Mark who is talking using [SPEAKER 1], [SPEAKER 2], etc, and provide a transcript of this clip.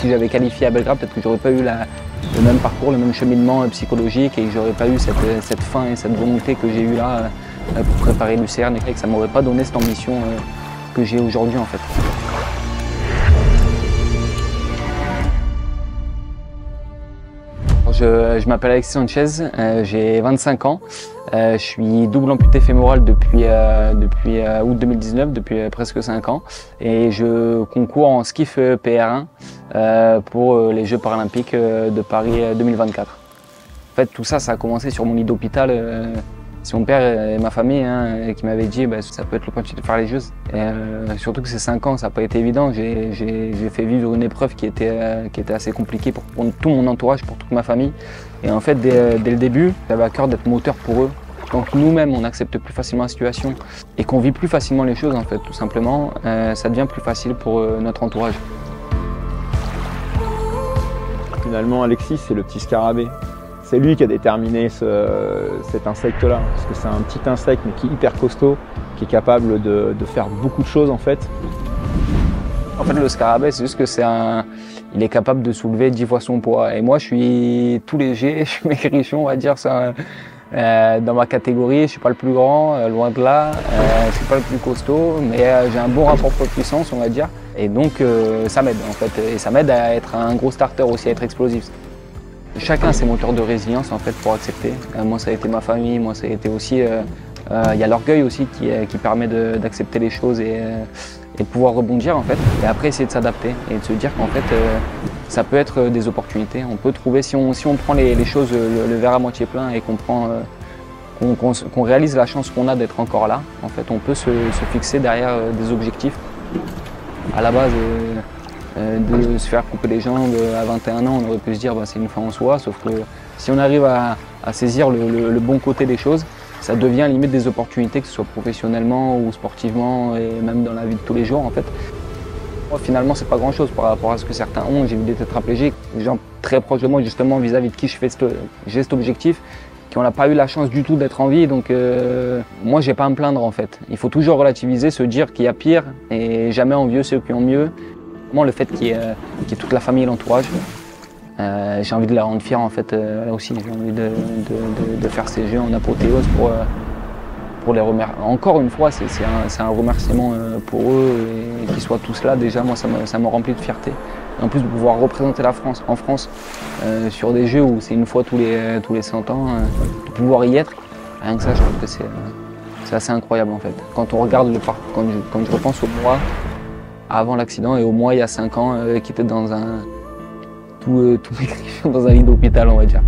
[SPEAKER 1] si j'avais qualifié à Belgrade, peut-être que j'aurais pas eu le même parcours, le même cheminement psychologique et que j'aurais pas eu cette faim et cette volonté que j'ai eu là pour préparer Lucerne et que ça m'aurait pas donné cette ambition que j'ai aujourd'hui en fait. Je m'appelle Alexis Sanchez, j'ai 25 ans, je suis double amputé fémoral depuis août 2019, depuis presque 5 ans, et je concours en skiff PR1 pour les Jeux paralympiques de Paris 2024. En fait, tout ça, ça a commencé sur mon lit d'hôpital. C'est mon père et ma famille qui m'avaient dit ça peut être l'opportunité de faire les Jeux. Et surtout que ces 5 ans, ça n'a pas été évident. J'ai fait vivre une épreuve qui était assez compliquée pour tout mon entourage, pour toute ma famille. Et en fait, dès le début, j'avais à cœur d'être moteur pour eux. Quand nous-mêmes, on accepte plus facilement la situation et qu'on vit plus facilement les choses, en fait, tout simplement, ça devient plus facile pour notre entourage.
[SPEAKER 2] Finalement, Alexis, c'est le petit scarabée. C'est lui qui a déterminé cet insecte-là, parce que c'est un petit insecte mais qui est hyper costaud, qui est capable de faire beaucoup de choses en fait.
[SPEAKER 1] En fait, le scarabée, c'est juste que il est capable de soulever 10 fois son poids. Et moi, je suis tout léger, je suis maigrichon, on va dire ça. Dans ma catégorie, je suis pas le plus grand, loin de là. Je suis pas le plus costaud, mais j'ai un bon rapport poids-puissance, on va dire. Et donc, ça m'aide en fait, et ça m'aide à être un gros starter aussi, à être explosif. Chacun a ses moteurs de résilience en fait pour accepter. Moi ça a été ma famille, moi ça a été aussi, il y a l'orgueil aussi qui permet d'accepter les choses et de pouvoir rebondir en fait. Et après essayer de s'adapter et de se dire qu'en fait ça peut être des opportunités. On peut trouver, si on prend les choses, le verre à moitié plein et qu'on réalise la chance qu'on a d'être encore là, en fait on peut se fixer derrière des objectifs. À la base, de se faire couper les jambes à 21 ans, on aurait pu se dire c'est une fin en soi, sauf que si on arrive à saisir le bon côté des choses, ça devient limite des opportunités, que ce soit professionnellement ou sportivement et même dans la vie de tous les jours en fait. Moi, finalement, c'est pas grand chose par rapport à ce que certains ont. J'ai vu des tétraplégiques, des gens très proches de moi justement vis-à-vis de qui j'ai cet objectif, qui n'ont pas eu la chance du tout d'être en vie, donc moi j'ai pas à me plaindre en fait. Il faut toujours relativiser, se dire qu'il y a pire et jamais envieux ceux qui ont mieux. Le fait qu'il y ait toute la famille et l'entourage, j'ai envie de la rendre fière en fait, là aussi. J'ai envie de faire ces jeux en apothéose pour les remercier. Encore une fois, c'est un remerciement pour eux et qu'ils soient tous là. Déjà, moi, ça me remplit de fierté. Et en plus de pouvoir représenter la France en France sur des jeux où c'est une fois tous les 100 ans, de pouvoir y être, rien que ça, je trouve que c'est assez incroyable en fait. Quand on regarde le parcours, quand je repense au mois avant l'accident et au mois il y a 5 ans qui était dans un tout maigrichon dans un lit d'hôpital on va dire.